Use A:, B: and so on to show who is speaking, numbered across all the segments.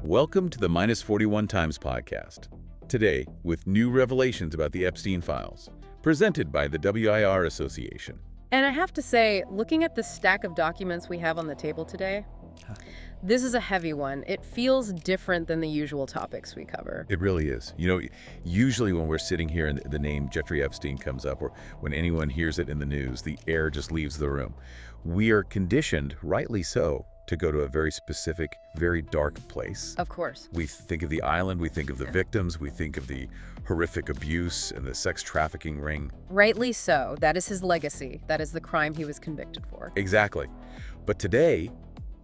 A: Welcome to the Minus 41 Times podcast. Today, with new revelations about the Epstein files, presented by the WIR Association.
B: And I have to say, looking at the stack of documents we have on the table today, this is a heavy one. It feels different than the usual topics we cover.
A: It really is. You know, usually when we're sitting here and the name Jeffrey Epstein comes up, or when anyone hears it in the news, the air just leaves the room. We are conditioned, rightly so, to go to a very specific, very dark place.
B: Of course.
A: We think of the island, we think of the victims, we think of the horrific abuse and the sex trafficking ring.
B: Rightly so. That is his legacy. That is the crime he was convicted for.
A: Exactly. But today,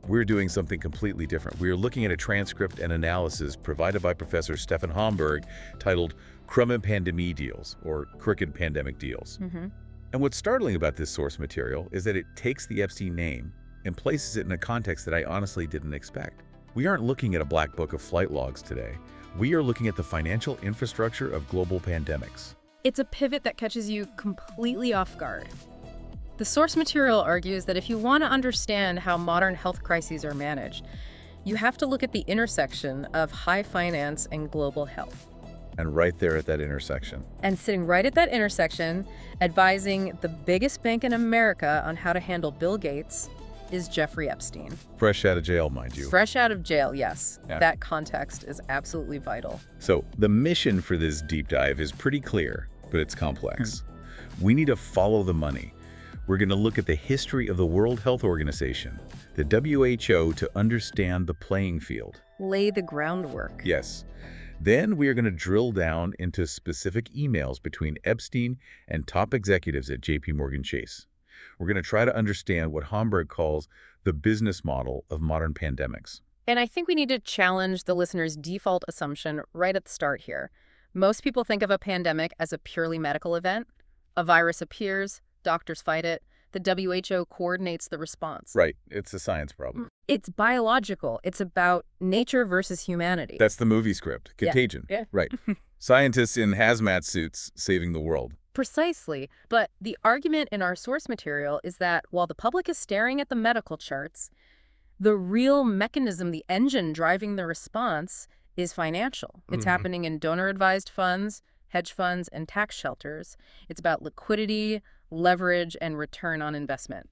A: we're doing something completely different. We're looking at a transcript and analysis provided by Professor Stefan Homburg titled Crummen Pandemie Deals, or Crooked Pandemic Deals. And what's startling about this source material is that it takes the Epstein name and places it in a context that I honestly didn't expect. We aren't looking at a black book of flight logs today. We are looking at the financial infrastructure of global pandemics.
B: It's a pivot that catches you completely off guard. The source material argues that if you want to understand how modern health crises are managed, you have to look at the intersection of high finance and global health.
A: And right there at that intersection.
B: And sitting right at that intersection, advising the biggest bank in America on how to handle Bill Gates, is Jeffrey Epstein.
A: Fresh out of jail, mind you.
B: Fresh out of jail, yes.
A: Yeah.
B: That context is absolutely vital.
A: So the mission for this deep dive is pretty clear, but it's complex. We need to follow the money. We're going to look at the history of the World Health Organization, the WHO, to understand the playing field.
B: Lay the groundwork.
A: Yes. Then we are going to drill down into specific emails between Epstein and top executives at JP Chase. We're going to try to understand what Homburg calls the business model of modern pandemics.
B: And I think we need to challenge the listener's default assumption right at the start here. Most people think of a pandemic as a purely medical event. A virus appears, doctors fight it, the WHO coordinates the response.
A: Right. It's a science problem.
B: It's biological. It's about nature versus humanity.
A: That's the movie script. Contagion.
B: Yeah.
A: Right. Scientists in hazmat suits saving the world.
B: Precisely. But the argument in our source material is that while the public is staring at the medical charts, the real mechanism, the engine driving the response, is financial. It's happening in donor-advised funds, hedge funds, and tax shelters. It's about liquidity, leverage, and return on investment.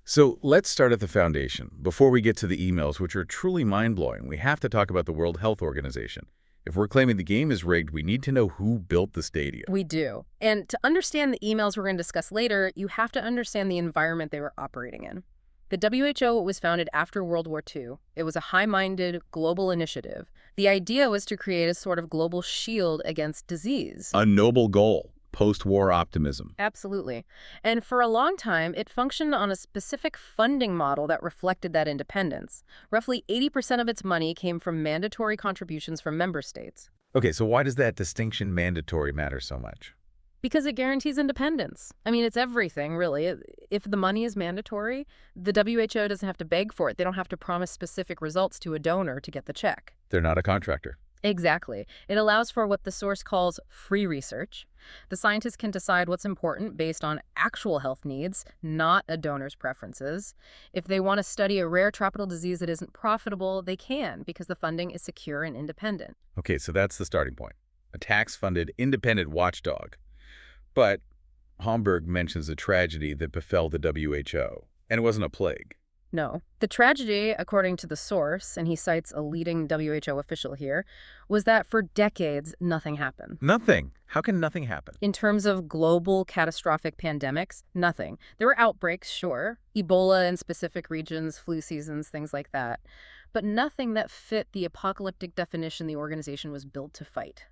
A: So let's start at the foundation. Before we get to the emails, which are truly mind-blowing, we have to talk about the World Health Organization. If we're claiming the game is rigged, we need to know who built the stadium.
B: We do. And to understand the emails we're going to discuss later, you have to understand the environment they were operating in. The WHO was founded after World War II. It was a high-minded global initiative. The idea was to create a sort of global shield against disease.
A: A noble goal. Post-war optimism.
B: Absolutely. And for a long time, it functioned on a specific funding model that reflected that independence. Roughly 80% of its money came from mandatory contributions from member states.
A: Okay, so why does that distinction mandatory matter so much?
B: Because it guarantees independence. I mean, it's everything, really. If the money is mandatory, the WHO doesn't have to beg for it. They don't have to promise specific results to a donor to get the check.
A: They're not a contractor.
B: Exactly. It allows for what the source calls free research. The scientists can decide what's important based on actual health needs, not a donor's preferences. If they want to study a rare tropical disease that isn't profitable, they can, because the funding is secure and independent.
A: Okay, so that's the starting point. A tax-funded, independent watchdog. But Homburg mentions a tragedy that befell the WHO, and it wasn't a plague.
B: No. The tragedy, according to the source, and he cites a leading WHO official here, was that for decades, nothing happened.
A: Nothing. How can nothing happen?
B: In terms of global catastrophic pandemics, nothing. There were outbreaks, sure. Ebola in specific regions, flu seasons, things like that. But nothing that fit the apocalyptic definition the organization was built to fight.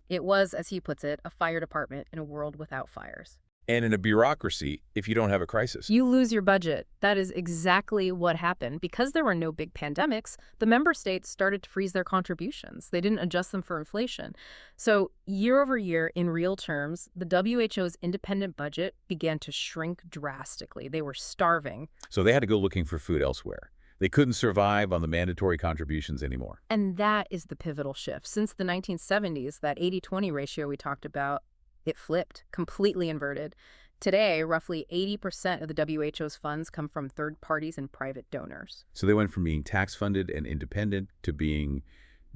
B: It was, as he puts it, a fire department in a world without fires.
A: And in a bureaucracy, if you don't have a crisis.
B: You lose your budget. That is exactly what happened. Because there were no big pandemics, the member states started to freeze their contributions. They didn't adjust them for inflation. So year over year, in real terms, the WHO's independent budget began to shrink drastically. They were starving.
A: So they had to go looking for food elsewhere. They couldn't survive on the mandatory contributions anymore.
B: And that is the pivotal shift. Since the 1970s, that 80-20 ratio we talked about, it flipped, completely inverted. Today, roughly 80% of the WHO's funds come from third parties and private donors.
A: So they went from being tax-funded and independent to being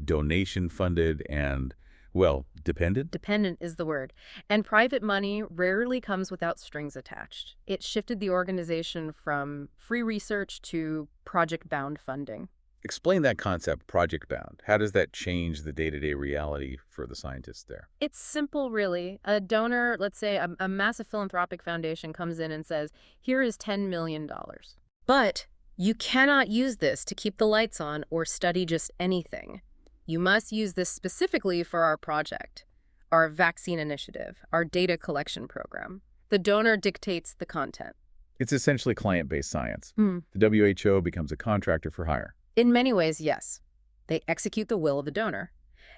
A: donation-funded and, well, dependent?
B: Dependent is the word. And private money rarely comes without strings attached. It shifted the organization from free research to project-bound funding.
A: Explain that concept, project-bound. How does that change the day-to-day reality for the scientists there?
B: It's simple, really. A donor, let's say a massive philanthropic foundation, comes in and says, here is $10 million. But you cannot use this to keep the lights on or study just anything. You must use this specifically for our project, our vaccine initiative, our data collection program. The donor dictates the content.
A: It's essentially client-based science. The WHO becomes a contractor for hire.
B: In many ways, yes. They execute the will of the donor.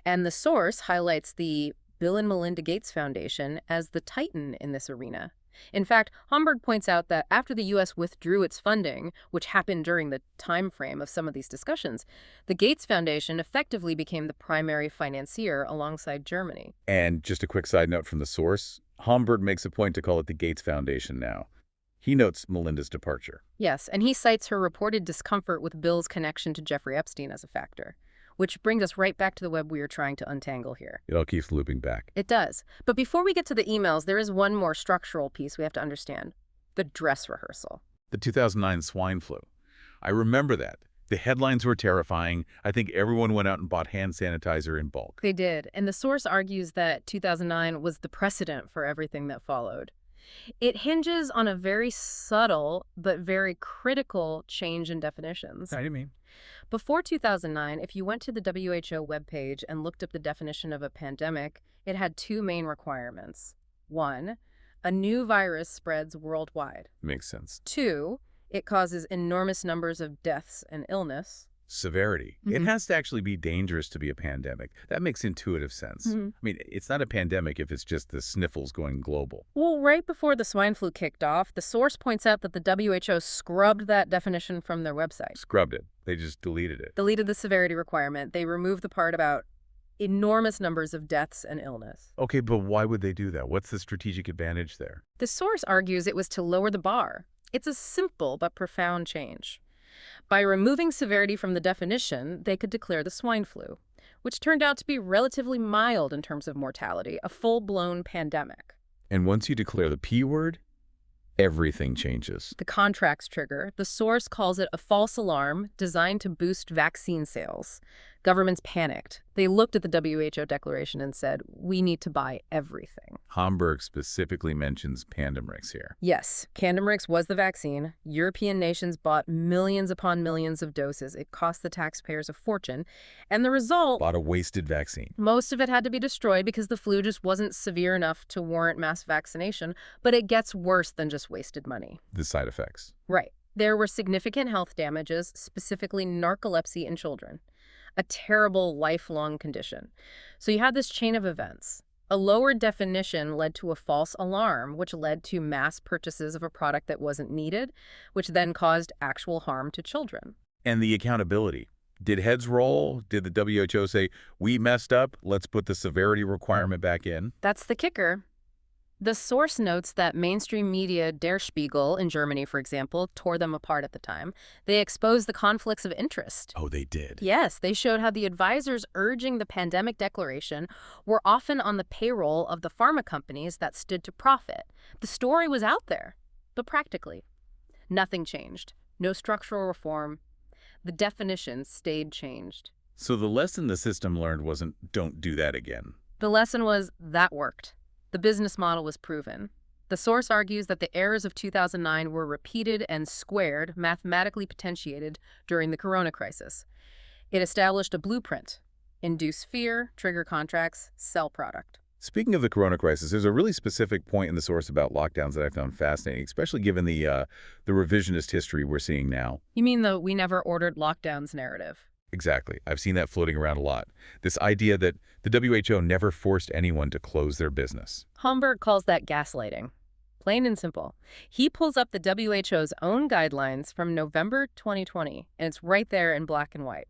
B: And the source highlights the Bill and Melinda Gates Foundation as the titan in this arena. In fact, Homburg points out that after the U.S. withdrew its funding, which happened during the time frame of some of these discussions, the Gates Foundation effectively became the primary financier alongside Germany.
A: And just a quick side note from the source, Homburg makes a point to call it the Gates Foundation now. He notes Melinda's departure.
B: Yes, and he cites her reported discomfort with Bill's connection to Jeffrey Epstein as a factor, which brings us right back to the web we are trying to untangle here.
A: It all keeps looping back.
B: It does. But before we get to the emails, there is one more structural piece we have to understand: the dress rehearsal.
A: The 2009 swine flu. I remember that. The headlines were terrifying. I think everyone went out and bought hand sanitizer in bulk.
B: They did, and the source argues that 2009 was the precedent for everything that followed. It hinges on a very subtle but very critical change in definitions.
A: How do you mean?
B: Before 2009, if you went to the WHO webpage and looked up the definition of a pandemic, it had two main requirements. One, a new virus spreads worldwide.
A: Makes sense.
B: Two, it causes enormous numbers of deaths and illness.
A: Severity. It has to actually be dangerous to be a pandemic. That makes intuitive sense. I mean, it's not a pandemic if it's just the sniffles going global.
B: Well, right before the swine flu kicked off, the source points out that the WHO scrubbed that definition from their website.
A: Scrubbed it. They just deleted it.
B: Deleted the severity requirement. They removed the part about enormous numbers of deaths and illness.
A: Okay, but why would they do that? What's the strategic advantage there?
B: The source argues it was to lower the bar. It's a simple but profound change. By removing severity from the definition, they could declare the swine flu, which turned out to be relatively mild in terms of mortality, a full-blown pandemic.
A: And once you declare the P word, everything changes.
B: The contracts trigger. The source calls it a false alarm designed to boost vaccine sales. Governments panicked. They looked at the WHO declaration and said, we need to buy everything.
A: Homburg specifically mentions Pandemrix here.
B: Yes, Pandemrix was the vaccine. European nations bought millions upon millions of doses. It cost the taxpayers a fortune. And the result...
A: Bought a wasted vaccine.
B: Most of it had to be destroyed because the flu just wasn't severe enough to warrant mass vaccination. But it gets worse than just wasted money.
A: The side effects.
B: Right. There were significant health damages, specifically narcolepsy in children. A terrible lifelong condition. So you had this chain of events. A lower definition led to a false alarm, which led to mass purchases of a product that wasn't needed, which then caused actual harm to children.
A: And the accountability. Did heads roll? Did the WHO say, we messed up, let's put the severity requirement back in?
B: That's the kicker. The source notes that mainstream media, Der Spiegel in Germany, for example, tore them apart at the time. They exposed the conflicts of interest.
A: Oh, they did?
B: Yes, they showed how the advisors urging the pandemic declaration were often on the payroll of the pharma companies that stood to profit. The story was out there, but practically, nothing changed. No structural reform. The definition stayed changed.
A: So the lesson the system learned wasn't, don't do that again.
B: The lesson was, that worked. The business model was proven. The source argues that the errors of 2009 were repeated and squared, mathematically potentiated during the corona crisis. It established a blueprint: induce fear, trigger contracts, sell product.
A: Speaking of the corona crisis, there's a really specific point in the source about lockdowns that I found fascinating, especially given the revisionist history we're seeing now.
B: You mean the we never ordered lockdowns narrative?
A: Exactly. I've seen that floating around a lot. This idea that the WHO never forced anyone to close their business.
B: Homburg calls that gaslighting. Plain and simple. He pulls up the WHO's own guidelines from November 2020, and it's right there in black and white.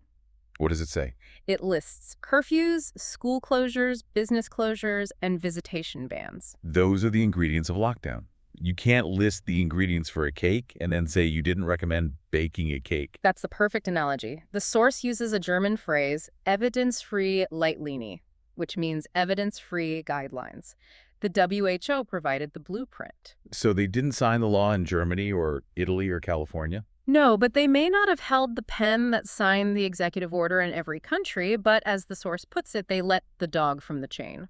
A: What does it say?
B: It lists curfews, school closures, business closures, and visitation bans.
A: Those are the ingredients of lockdown. You can't list the ingredients for a cake and then say you didn't recommend baking a cake.
B: That's the perfect analogy. The source uses a German phrase, evidence-free Leitlinie, which means evidence-free guidelines. The WHO provided the blueprint.
A: So they didn't sign the law in Germany or Italy or California?
B: No, but they may not have held the pen that signed the executive order in every country, but as the source puts it, they let the dog from the chain.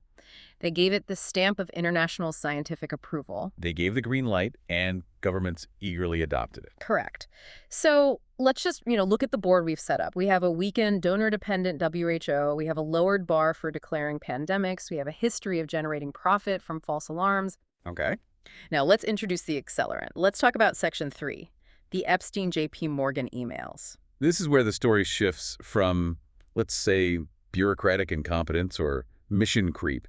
B: They gave it the stamp of international scientific approval.
A: They gave the green light, and governments eagerly adopted it.
B: Correct. So let's just, look at the board we've set up. We have a weakened, donor-dependent WHO. We have a lowered bar for declaring pandemics. We have a history of generating profit from false alarms.
A: Okay.
B: Now, let's introduce the accelerant. Let's talk about Section 3, the Epstein J.P. Morgan emails.
A: This is where the story shifts from, let's say, bureaucratic incompetence or mission creep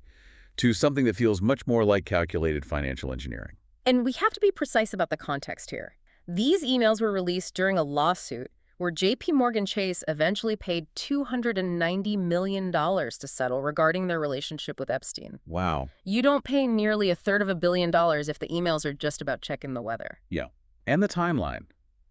A: to something that feels much more like calculated financial engineering.
B: And we have to be precise about the context here. These emails were released during a lawsuit where J.P. Morgan Chase eventually paid $290 million to settle regarding their relationship with Epstein.
A: Wow.
B: You don't pay nearly $333 million if the emails are just about checking the weather.
A: Yeah. And the timeline.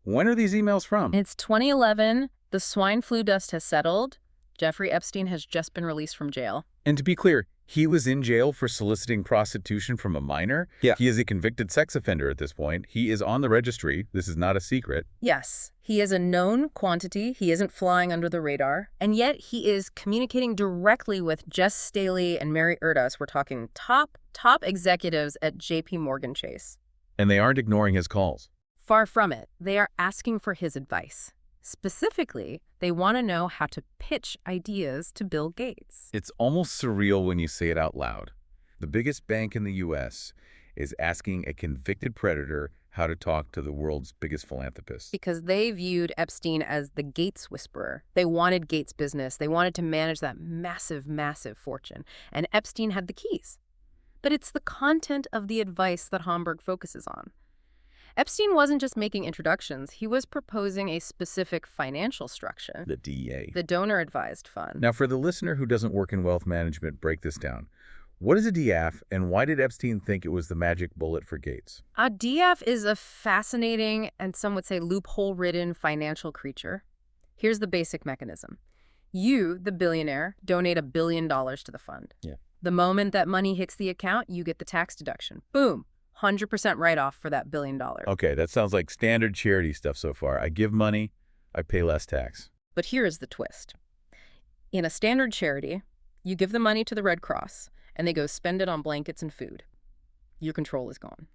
A: When are these emails from?
B: It's 2011. The swine flu dust has settled. Jeffrey Epstein has just been released from jail.
A: And to be clear, he was in jail for soliciting prostitution from a minor.
C: Yeah.
A: He is a convicted sex offender at this point. He is on the registry. This is not a secret.
B: Yes, he is a known quantity. He isn't flying under the radar. And yet he is communicating directly with Jess Staley and Mary Erdos. We're talking top executives at J.P. Morgan Chase.
A: And they aren't ignoring his calls.
B: Far from it. They are asking for his advice. Specifically, they want to know how to pitch ideas to Bill Gates.
A: It's almost surreal when you say it out loud. The biggest bank in the U.S. is asking a convicted predator how to talk to the world's biggest philanthropist.
B: Because they viewed Epstein as the Gates whisperer. They wanted Gates' business. They wanted to manage that massive, massive fortune. And Epstein had the keys. But it's the content of the advice that Homburg focuses on. Epstein wasn't just making introductions. He was proposing a specific financial structure.
A: The DA.
B: The donor-advised fund.
A: Now, for the listener who doesn't work in wealth management, break this down. What is a DAF, and why did Epstein think it was the magic bullet for Gates?
B: A DF is a fascinating and some would say loophole-ridden financial creature. Here's the basic mechanism. You, the billionaire, donate $1 billion to the fund.
A: Yeah.
B: The moment that money hits the account, you get the tax deduction. Boom. 100% write-off for that $1 billion.
A: Okay, that sounds like standard charity stuff so far. I give money, I pay less tax.
B: But here is the twist. In a standard charity, you give the money to the Red Cross, and they go spend it on blankets and food. Your control is gone.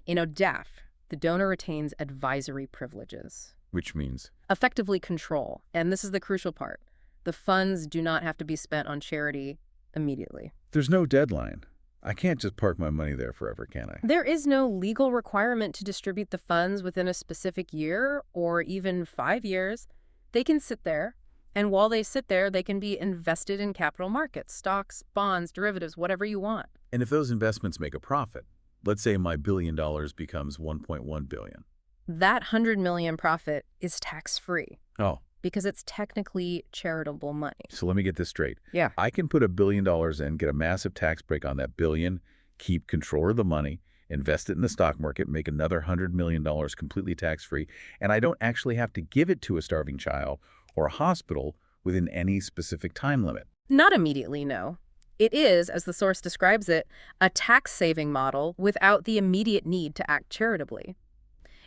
B: In a DAF, the donor retains advisory privileges.
A: Which means?
B: Effectively control. And this is the crucial part. The funds do not have to be spent on charity immediately.
A: There's no deadline. I can't just park my money there forever, can I?
B: There is no legal requirement to distribute the funds within a specific year or even 5 years. They can sit there, and while they sit there, they can be invested in capital markets, stocks, bonds, derivatives, whatever you want.
A: And if those investments make a profit, let's say my $1 billion becomes $1.1 billion.
B: That $100 million profit is tax-free.
A: Oh.
B: Because it's technically charitable money.
A: So let me get this straight.
B: Yeah.
A: I can put $1 billion in, get a massive tax break on that billion, keep control of the money, invest it in the stock market, make another $100 million completely tax-free, and I don't actually have to give it to a starving child or a hospital within any specific time limit.
B: Not immediately, no. It is, as the source describes it, a tax-saving model without the immediate need to act charitably.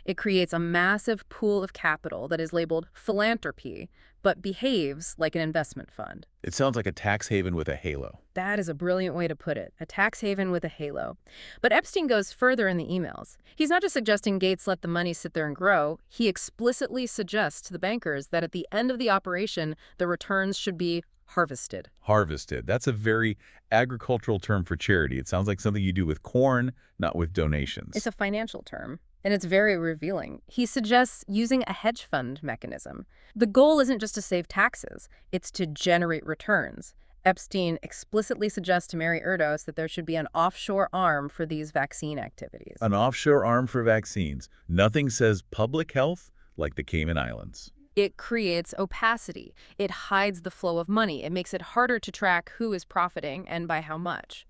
B: It creates a massive pool of capital that is labeled philanthropy, but behaves like an investment fund.
A: It sounds like a tax haven with a halo.
B: That is a brilliant way to put it, a tax haven with a halo. But Epstein goes further in the emails. He's not just suggesting Gates let the money sit there and grow. He explicitly suggests to the bankers that at the end of the operation, the returns should be harvested.
A: Harvested. That's a very agricultural term for charity. It sounds like something you do with corn, not with donations.
B: It's a financial term. And it's very revealing. He suggests using a hedge fund mechanism. The goal isn't just to save taxes, it's to generate returns. Epstein explicitly suggests to Mary Erdos that there should be an offshore arm for these vaccine activities.
A: An offshore arm for vaccines. Nothing says public health like the Cayman Islands.
B: It creates opacity. It hides the flow of money. It makes it harder to track who is profiting and by how much.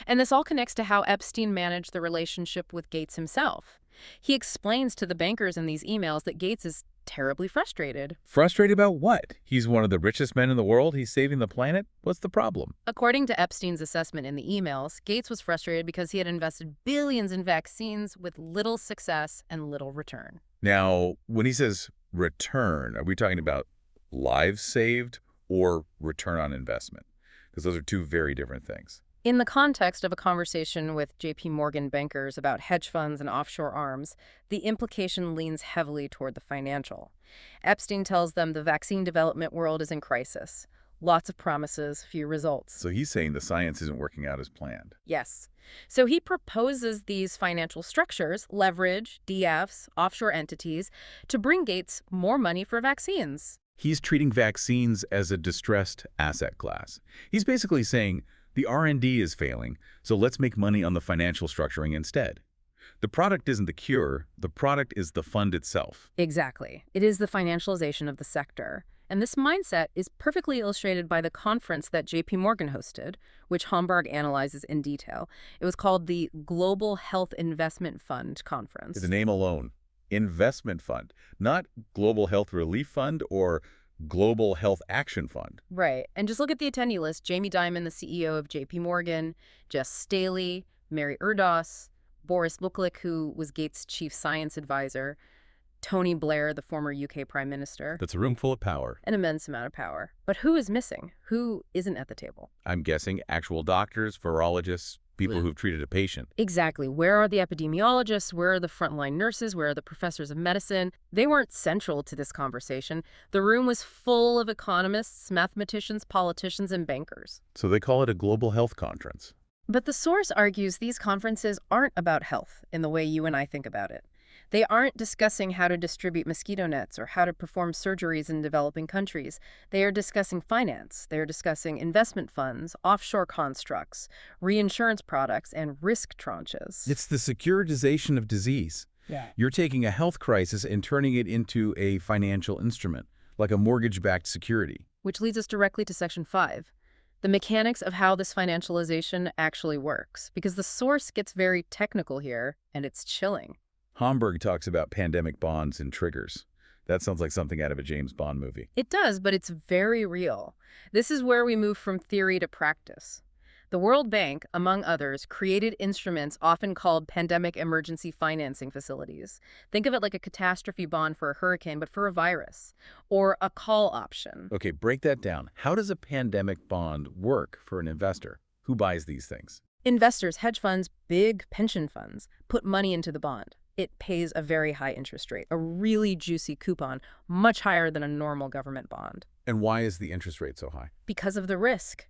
B: And this all connects to how Epstein managed the relationship with Gates himself. He explains to the bankers in these emails that Gates is terribly frustrated.
A: Frustrated about what? He's one of the richest men in the world. He's saving the planet. What's the problem?
B: According to Epstein's assessment in the emails, Gates was frustrated because he had invested billions in vaccines with little success and little return.
A: Now, when he says return, are we talking about lives saved or return on investment? Because those are two very different things.
B: In the context of a conversation with J.P. Morgan bankers about hedge funds and offshore arms, the implication leans heavily toward the financial. Epstein tells them the vaccine development world is in crisis. Lots of promises, few results.
A: So he's saying the science isn't working out as planned.
B: Yes. So he proposes these financial structures, leverage, DFs, offshore entities, to bring Gates more money for vaccines.
A: He's treating vaccines as a distressed asset class. He's basically saying, the R&D is failing, so let's make money on the financial structuring instead. The product isn't the cure, the product is the fund itself.
B: Exactly. It is the financialization of the sector. And this mindset is perfectly illustrated by the conference that J.P. Morgan hosted, which Homburg analyzes in detail. It was called the Global Health Investment Fund Conference.
A: The name alone, investment fund, not Global Health Relief Fund or Global Health Action Fund.
B: Right. And just look at the attendee list. Jamie Dimon, the CEO of J.P. Morgan, Jess Staley, Mary Erdos, Boris Luklich, who was Gates' chief science advisor, Tony Blair, the former UK prime minister.
A: That's a room full of power.
B: An immense amount of power. But who is missing? Who isn't at the table?
A: I'm guessing actual doctors, virologists, people who've treated a patient.
B: Exactly. Where are the epidemiologists? Where are the frontline nurses? Where are the professors of medicine? They weren't central to this conversation. The room was full of economists, mathematicians, politicians, and bankers.
A: So they call it a global health conference.
B: But the source argues these conferences aren't about health in the way you and I think about it. They aren't discussing how to distribute mosquito nets or how to perform surgeries in developing countries. They are discussing finance. They are discussing investment funds, offshore constructs, reinsurance products, and risk tranches.
A: It's the securitization of disease.
B: Yeah.
A: You're taking a health crisis and turning it into a financial instrument, like a mortgage-backed security.
B: Which leads us directly to Section 5. The mechanics of how this financialization actually works, because the source gets very technical here, and it's chilling.
A: Homburg talks about pandemic bonds and triggers. That sounds like something out of a James Bond movie.
B: It does, but it's very real. This is where we move from theory to practice. The World Bank, among others, created instruments often called pandemic emergency financing facilities. Think of it like a catastrophe bond for a hurricane, but for a virus, or a call option.
A: Okay, break that down. How does a pandemic bond work for an investor? Who buys these things?
B: Investors, hedge funds, big pension funds, put money into the bond. It pays a very high interest rate, a really juicy coupon, much higher than a normal government bond.
A: And why is the interest rate so high?
B: Because of the risk.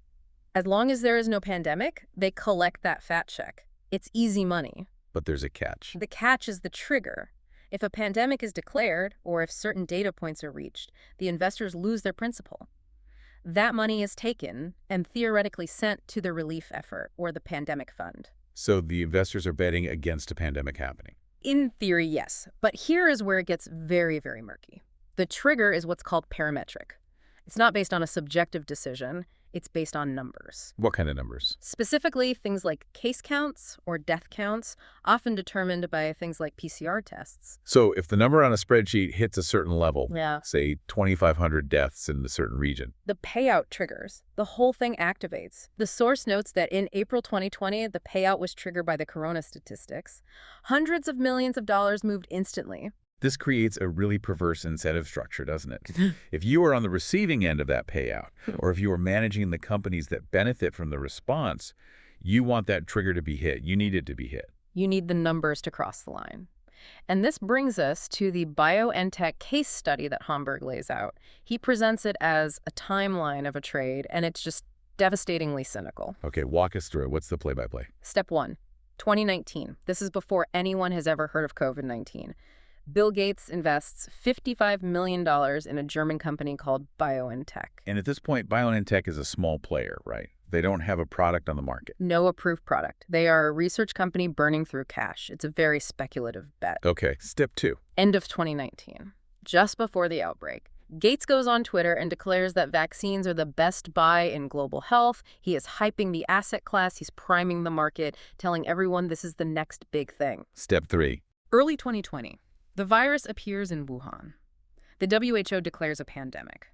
B: As long as there is no pandemic, they collect that fat check. It's easy money.
A: But there's a catch.
B: The catch is the trigger. If a pandemic is declared, or if certain data points are reached, the investors lose their principal. That money is taken and theoretically sent to the relief effort, or the pandemic fund.
A: So the investors are betting against a pandemic happening.
B: In theory, yes. But here is where it gets very, very murky. The trigger is what's called parametric. It's not based on a subjective decision. It's based on numbers.
A: What kind of numbers?
B: Specifically, things like case counts or death counts, often determined by things like PCR tests.
A: So if the number on a spreadsheet hits a certain level,
B: Yeah.
A: say 2,500 deaths in a certain region,
B: The payout triggers. The whole thing activates. The source notes that in April 2020, the payout was triggered by the corona statistics. Hundreds of millions of dollars moved instantly.
A: this creates a really perverse incentive structure, doesn't it? If you are on the receiving end of that payout, or if you are managing the companies that benefit from the response, you want that trigger to be hit. You need it to be hit.
B: You need the numbers to cross the line. And this brings us to the BioNTech case study that Homburg lays out. He presents it as a timeline of a trade, and it's just devastatingly cynical.
A: Okay, walk us through it. What's the play-by-play?
B: Step 1, 2019. This is before anyone has ever heard of COVID-19. Bill Gates invests $55 million in a German company called BioNTech.
A: And at this point, BioNTech is a small player, right? They don't have a product on the market.
B: No approved product. They are a research company burning through cash. It's a very speculative bet.
A: Okay, step 2.
B: End of 2019, just before the outbreak. Gates goes on Twitter and declares that vaccines are the best buy in global health. He is hyping the asset class. He's priming the market, telling everyone this is the next big thing.
A: Step 3.
B: Early 2020, the virus appears in Wuhan. The WHO declares a pandemic.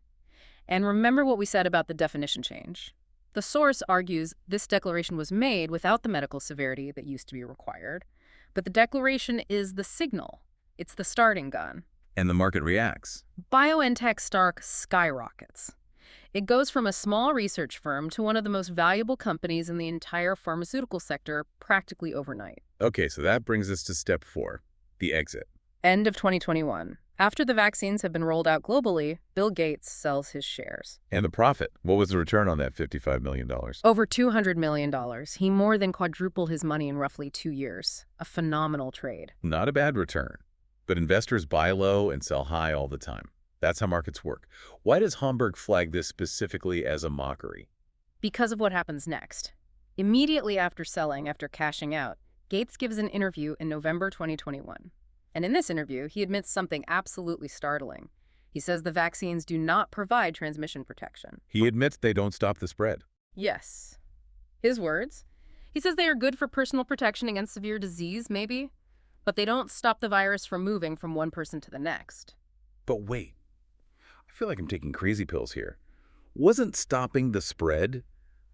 B: And remember what we said about the definition change. The source argues this declaration was made without the medical severity that used to be required, but the declaration is the signal. It's the starting gun.
A: And the market reacts.
B: BioNTech stock skyrockets. It goes from a small research firm to one of the most valuable companies in the entire pharmaceutical sector practically overnight.
A: Okay, so that brings us to step 4, the exit.
B: End of 2021. After the vaccines have been rolled out globally, Bill Gates sells his shares.
A: And the profit. What was the return on that $55 million?
B: Over $200 million. He more than quadrupled his money in roughly 2 years. A phenomenal trade.
A: Not a bad return. But investors buy low and sell high all the time. That's how markets work. Why does Homburg flag this specifically as a mockery?
B: Because of what happens next. Immediately after selling, after cashing out, Gates gives an interview in November 2021. And in this interview, he admits something absolutely startling. He says the vaccines do not provide transmission protection.
A: He admits they don't stop the spread.
B: Yes. His words. He says they are good for personal protection against severe disease, maybe, but they don't stop the virus from moving from one person to the next.
A: But wait, I feel like I'm taking crazy pills here. Wasn't stopping the spread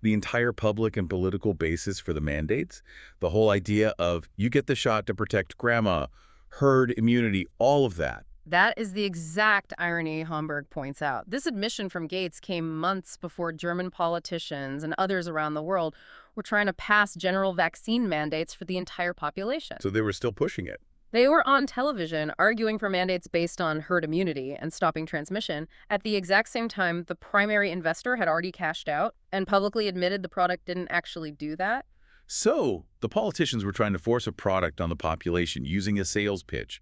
A: the entire public and political basis for the mandates? The whole idea of you get the shot to protect grandma, herd immunity, all of that.
B: That is the exact irony Homburg points out. This admission from Gates came months before German politicians and others around the world were trying to pass general vaccine mandates for the entire population.
A: So they were still pushing it.
B: They were on television arguing for mandates based on herd immunity and stopping transmission. At the exact same time, the primary investor had already cashed out and publicly admitted the product didn't actually do that.
A: So the politicians were trying to force a product on the population using a sales pitch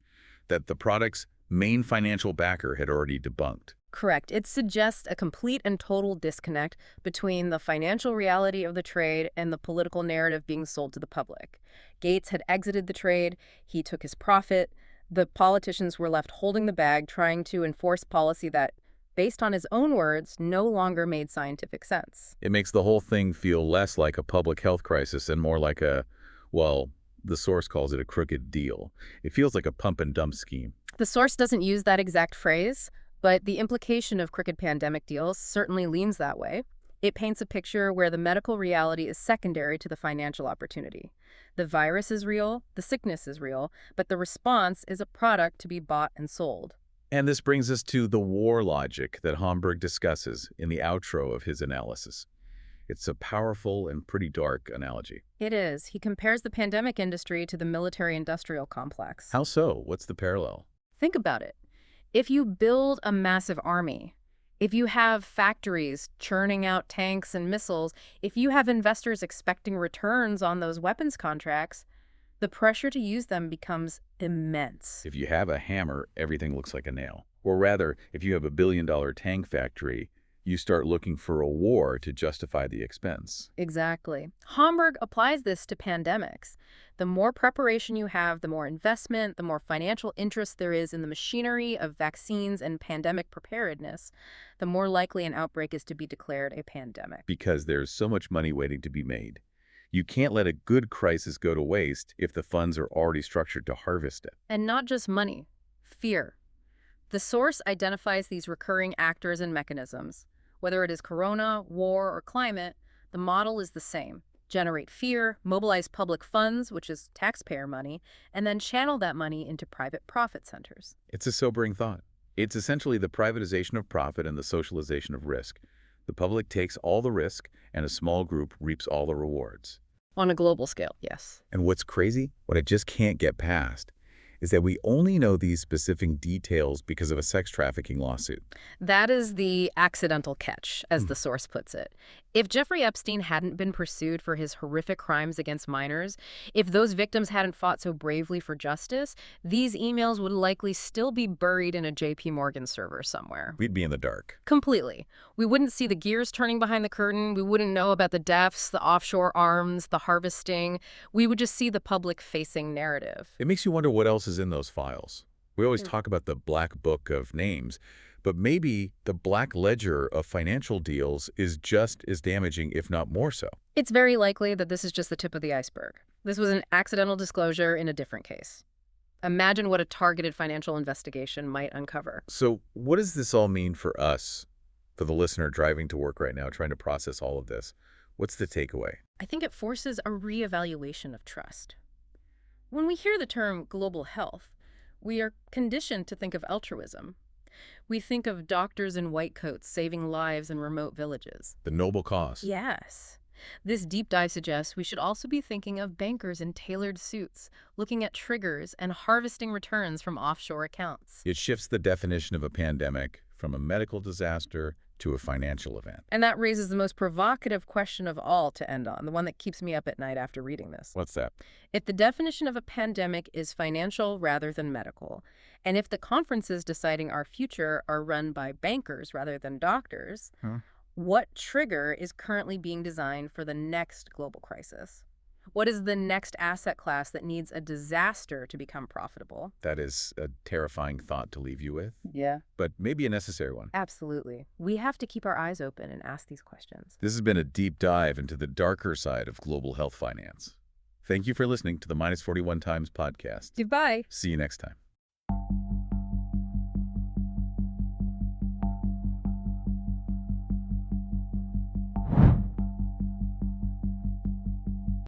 A: that the product's main financial backer had already debunked.
B: Correct. It suggests a complete and total disconnect between the financial reality of the trade and the political narrative being sold to the public. Gates had exited the trade. He took his profit. The politicians were left holding the bag, trying to enforce policy that, based on his own words, no longer made scientific sense.
A: It makes the whole thing feel less like a public health crisis and more like a, well, the source calls it a crooked deal. It feels like a pump and dump scheme.
B: The source doesn't use that exact phrase, but the implication of crooked pandemic deals certainly leans that way. It paints a picture where the medical reality is secondary to the financial opportunity. The virus is real, the sickness is real, but the response is a product to be bought and sold.
A: And this brings us to the war logic that Homburg discusses in the outro of his analysis. It's a powerful and pretty dark analogy.
B: It is. He compares the pandemic industry to the military-industrial complex.
A: How so? What's the parallel?
B: Think about it. If you build a massive army, if you have factories churning out tanks and missiles, if you have investors expecting returns on those weapons contracts, the pressure to use them becomes immense.
A: If you have a hammer, everything looks like a nail. Or rather, if you have a billion-dollar tank factory, you start looking for a war to justify the expense.
B: Exactly. Homburg applies this to pandemics. The more preparation you have, the more investment, the more financial interest there is in the machinery of vaccines and pandemic preparedness, the more likely an outbreak is to be declared a pandemic.
A: Because there's so much money waiting to be made. You can't let a good crisis go to waste if the funds are already structured to harvest it.
B: And not just money, fear. The source identifies these recurring actors and mechanisms. Whether it is corona, war, or climate, the model is the same. Generate fear, mobilize public funds, which is taxpayer money, and then channel that money into private profit centers.
A: It's a sobering thought. It's essentially the privatization of profit and the socialization of risk. The public takes all the risk, and a small group reaps all the rewards.
B: On a global scale, yes.
A: And what's crazy, what I just can't get past, is that we only know these specific details because of a sex trafficking lawsuit.
B: That is the accidental catch, as the source puts it. If Jeffrey Epstein hadn't been pursued for his horrific crimes against minors, if those victims hadn't fought so bravely for justice, these emails would likely still be buried in a JP Morgan server somewhere.
A: We'd be in the dark.
B: Completely. We wouldn't see the gears turning behind the curtain. We wouldn't know about the deaths, the offshore arms, the harvesting. We would just see the public-facing narrative.
A: It makes you wonder what else is in those files. We always talk about the black book of names, But maybe the black ledger of financial deals is just as damaging, if not more so.
B: It's very likely that this is just the tip of the iceberg. This was an accidental disclosure in a different case. Imagine what a targeted financial investigation might uncover.
A: So what does this all mean for us, for the listener driving to work right now, trying to process all of this? What's the takeaway?
B: I think it forces a reevaluation of trust. When we hear the term global health, we are conditioned to think of altruism. We think of doctors in white coats saving lives in remote villages.
A: The noble cause.
B: Yes. This deep dive suggests we should also be thinking of bankers in tailored suits, looking at triggers and harvesting returns from offshore accounts.
A: It shifts the definition of a pandemic from a medical disaster to a financial event.
B: And that raises the most provocative question of all to end on, the one that keeps me up at night after reading this.
A: What's that?
B: If the definition of a pandemic is financial rather than medical, and if the conferences deciding our future are run by bankers rather than doctors, what trigger is currently being designed for the next global crisis? What is the next asset class that needs a disaster to become profitable?
A: That is a terrifying thought to leave you with,
B: Yeah.
A: but maybe a necessary one.
B: Absolutely. We have to keep our eyes open and ask these questions.
A: This has been a deep dive into the darker side of global health finance. Thank you for listening to the Minus 41 Times podcast.
B: Goodbye.
A: See you next time.